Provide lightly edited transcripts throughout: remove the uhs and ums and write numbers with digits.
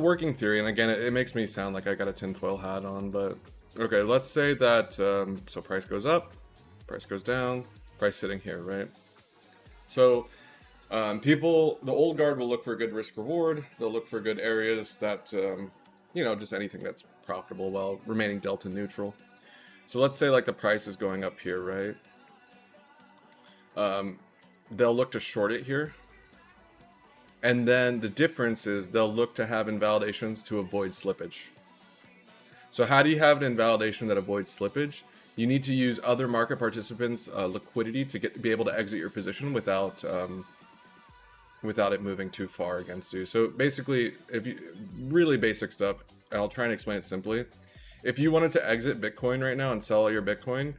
Working theory, and again, it makes me sound like I got a tinfoil hat on, but okay, let's say that, so price goes up, price goes down, price sitting here, right? So people, the old guard will look for a good risk reward. They'll look for good areas that, just anything that's profitable while remaining delta neutral. So let's say like the price is going up here, right? They'll look to short it here. And then the difference is they'll look to have invalidations to avoid slippage. So how do you have an invalidation that avoids slippage? You need to use other market participants' liquidity to be able to exit your position without it moving too far against you. So basically, really basic stuff, and I'll try and explain it simply. If you wanted to exit Bitcoin right now and sell all your Bitcoin,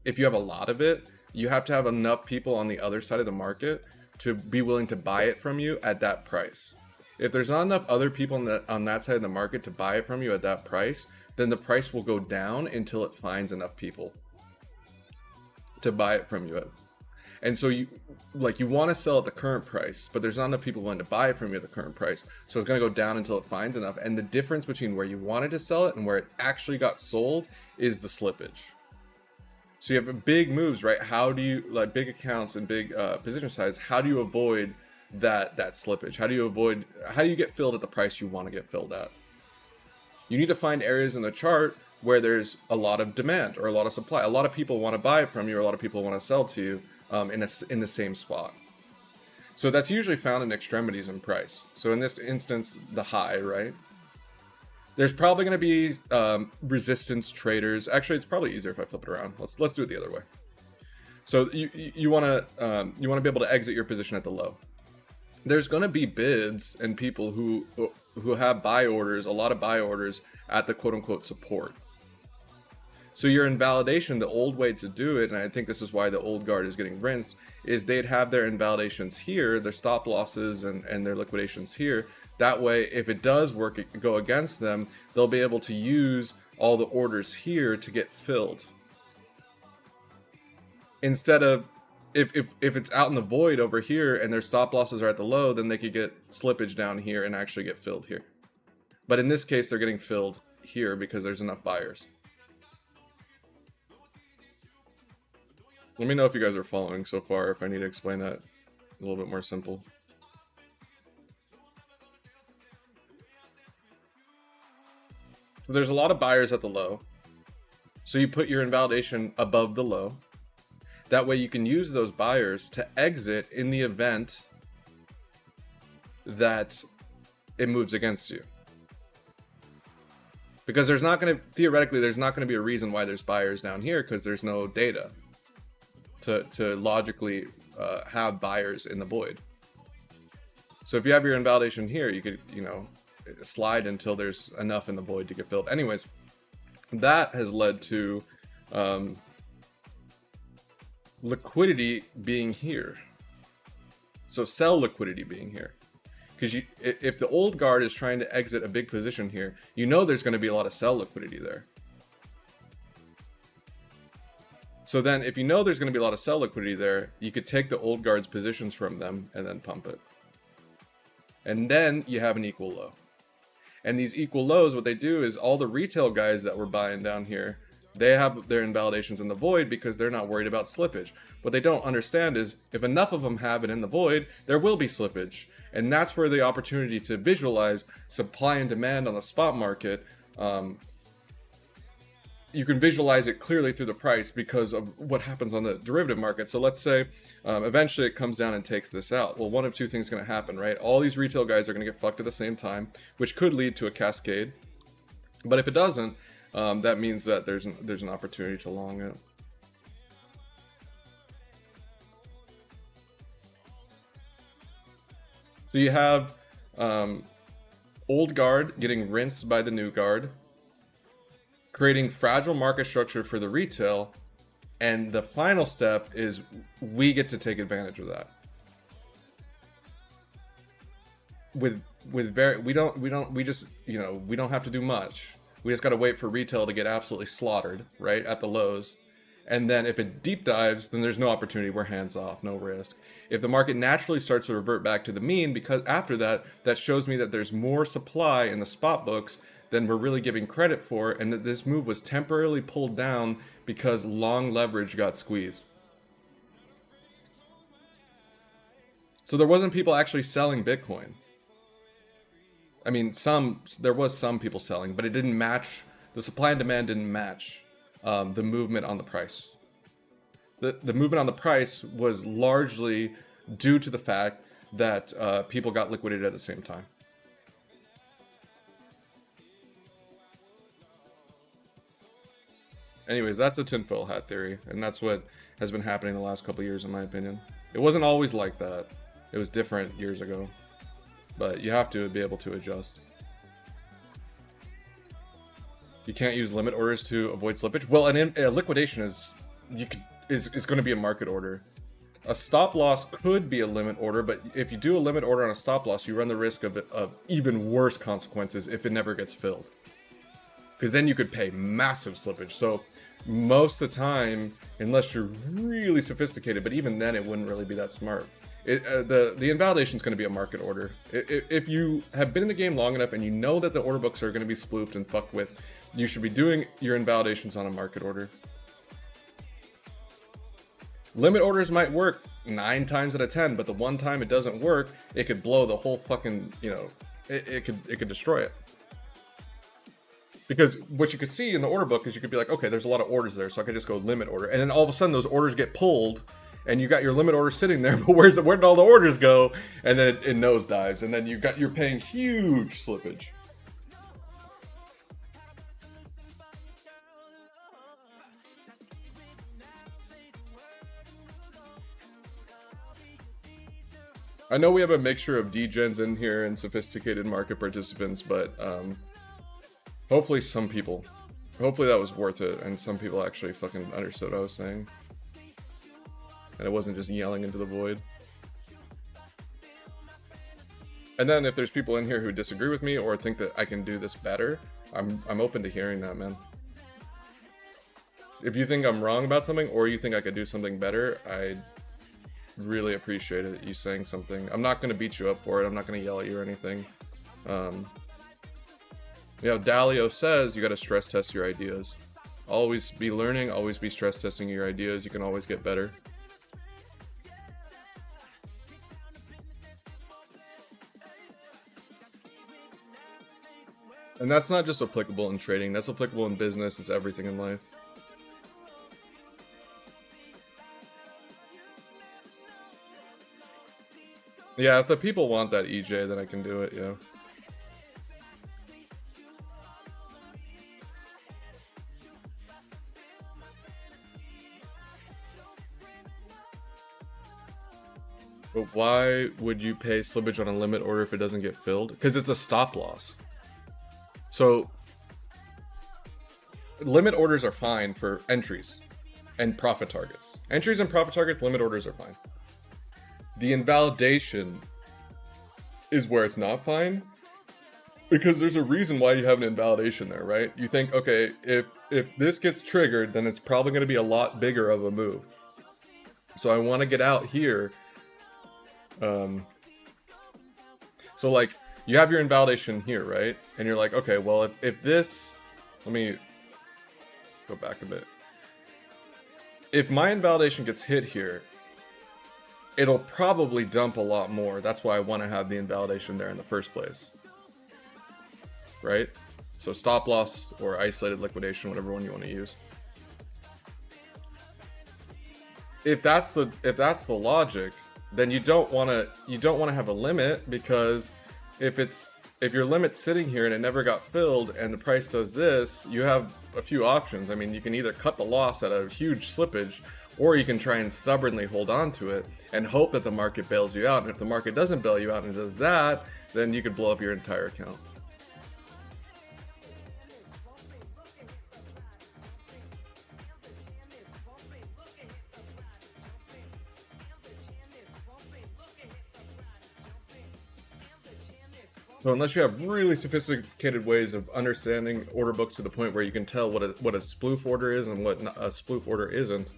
if you have a lot of it, you have to have enough people on the other side of the market to be willing to buy it from you at that price. If there's not enough other people on that side of the market to buy it from you at that price, then the price will go down until it finds enough people to buy it from you at. And so you want to sell at the current price, but there's not enough people willing to buy it from you at the current price. So it's going to go down until it finds enough. And the difference between where you wanted to sell it and where it actually got sold is the slippage. So you have big moves, right? How do you, like big accounts and big position size, how do you avoid that slippage? How do you get filled at the price you want to get filled at? You need to find areas in the chart where there's a lot of demand or a lot of supply. A lot of people want to buy it from you, or a lot of people want to sell to you in the same spot. So that's usually found in extremities in price. So in this instance, the high, right? There's probably going to be resistance traders. Actually, it's probably easier if I flip it around. Let's do it the other way. So you want to be able to exit your position at the low. There's going to be bids and people who have buy orders, a lot of buy orders at the quote unquote support. So your invalidation, the old way to do it, and I think this is why the old guard is getting rinsed, is they'd have their invalidations here, their stop losses and their liquidations here. That way, if it does go against them, they'll be able to use all the orders here to get filled. Instead of, if it's out in the void over here and their stop losses are at the low, then they could get slippage down here and actually get filled here. But in this case, they're getting filled here because there's enough buyers. Let me know if you guys are following so far, if I need to explain that a little bit more simple. There's a lot of buyers at the low. So you put your invalidation above the low. That way you can use those buyers to exit in the event that it moves against you. Because theoretically, there's not going to be a reason why there's buyers down here, because there's no data to logically have buyers in the void. So if you have your invalidation here, you could, slide until there's enough in the void to get filled. Anyways, that has led to liquidity being here. So sell liquidity being here. Because if the old guard is trying to exit a big position here, there's going to be a lot of sell liquidity there. So then if there's going to be a lot of sell liquidity there, you could take the old guard's positions from them and then pump it. And then you have an equal low. And these equal lows, what they do is all the retail guys that were buying down here, they have their invalidations in the void because they're not worried about slippage. What they don't understand is if enough of them have it in the void, there will be slippage. And that's where the opportunity to visualize supply and demand on the spot market, you can visualize it clearly through the price because of what happens on the derivative market. So let's say eventually it comes down and takes this out. Well, one of two things is going to happen, right? All these retail guys are going to get fucked at the same time, which could lead to a cascade. But if it doesn't, that means that there's an opportunity to long it. So you have old guard getting rinsed by the new guard, creating fragile market structure for the retail, and the final step is we get to take advantage of that. We don't have to do much. We just got to wait for retail to get absolutely slaughtered, right, at the lows, And then if it deep dives, then there's no opportunity. We're hands off, no risk. If the market naturally starts to revert back to the mean, because after that, that shows me that there's more supply in the spot books than we're really giving credit for, and that this move was temporarily pulled down because long leverage got squeezed. So there wasn't people actually selling Bitcoin. I mean, there was some people selling, but it didn't match. The supply and demand didn't match the movement on the price. The movement on the price was largely due to the fact that people got liquidated at the same time. Anyways, that's the tinfoil hat theory, and that's what has been happening the last couple of years, in my opinion. It wasn't always like that. It was different years ago, but you have to be able to adjust. You can't use limit orders to avoid slippage. Well, a liquidation is going to be a market order. A stop loss could be a limit order, but if you do a limit order on a stop loss, you run the risk of even worse consequences if it never gets filled. Because then you could pay massive slippage. So most of the time, unless you're really sophisticated, but even then it wouldn't really be that smart. The invalidation is going to be a market order. If you have been in the game long enough and you know that the order books are going to be spoofed and fucked with, you should be doing your invalidations on a market order. Limit orders might work 9 times out of 10, but the one time it doesn't work, it could blow the whole fucking, it could destroy it. Because what you could see in the order book is you could be like, okay, there's a lot of orders there, so I could just go limit order. And then all of a sudden those orders get pulled, and you got your limit order sitting there, but where did all the orders go? And then it nosedives, and then you're paying huge slippage. I know we have a mixture of degens in here and sophisticated market participants, but hopefully that was worth it, and some people actually fucking understood what I was saying. And it wasn't just yelling into the void. And then if there's people in here who disagree with me or think that I can do this better, I'm open to hearing that, man. If you think I'm wrong about something or you think I could do something better, I'd really appreciate it, you saying something. I'm not going to beat you up for it. I'm not going to yell at you or anything. Dalio says you got to stress test your ideas. Always be learning, always be stress testing your ideas. You can always get better. And that's not just applicable in trading, that's applicable in business, it's everything in life. Yeah, if the people want that EJ, then I can do it, yeah. But why would you pay slippage on a limit order if it doesn't get filled? Because it's a stop loss. So, limit orders are fine for entries and profit targets. Entries and profit targets, limit orders are fine. The invalidation is where it's not fine, because there's a reason why you have an invalidation there, right? You think, okay, if this gets triggered, then it's probably going to be a lot bigger of a move. So I want to get out here. So like, you have your invalidation here, right? And you're like, okay, well, if this... Let me go back a bit. If my invalidation gets hit here, it'll probably dump a lot more. That's why I want to have the invalidation there in the first place. Right? So stop loss or isolated liquidation, whatever one you want to use. If that's the logic, then you don't want to have a limit, because if your limit's sitting here and it never got filled and the price does this, you have a few options. I mean, you can either cut the loss at a huge slippage, or you can try and stubbornly hold on to it and hope that the market bails you out. And if the market doesn't bail you out and does that, then you could blow up your entire account. So unless you have really sophisticated ways of understanding order books to the point where you can tell what a sploof order is and what a spoof order isn't,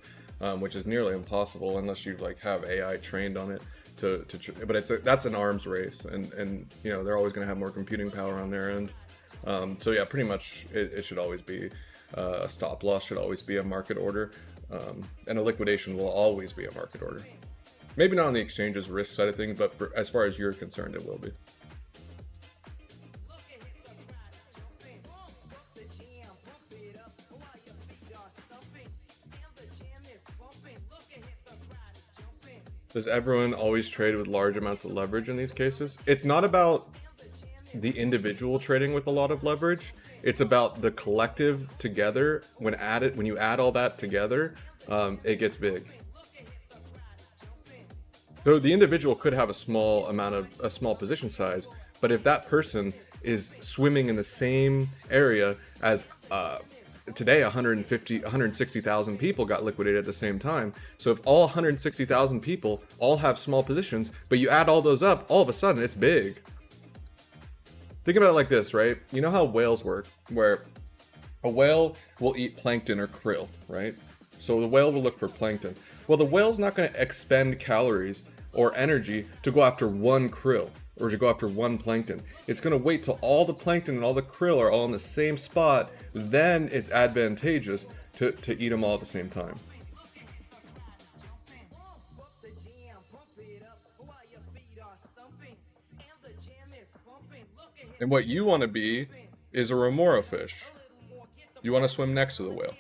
which is nearly impossible unless you like have AI trained on it but that's an arms race, and you know they're always going to have more computing power on their end. So yeah, pretty much it should always be a stop loss should always be a market order, and a liquidation will always be a market order. Maybe not on the exchange's risk side of things, but as far as you're concerned, it will be. Does everyone always trade with large amounts of leverage in these cases? It's not about the individual trading with a lot of leverage. It's about the collective together. When you add all that together, it gets big. So the individual could have a small position size, but if that person is swimming in the same area as today 160,000 people got liquidated at the same time. So if all 160,000 people all have small positions, but you add all those up, all of a sudden it's big. Think about it like this, right? You know how whales work, where a whale will eat plankton or krill, right? So the whale will look for plankton. Well, the whale's not going to expend calories or energy to go after one krill or to go after one plankton. It's going to wait till all the plankton and all the krill are all in the same spot. Then it's advantageous to eat them all at the same time. And what you want to be is a remora fish. You want to swim next to the whale.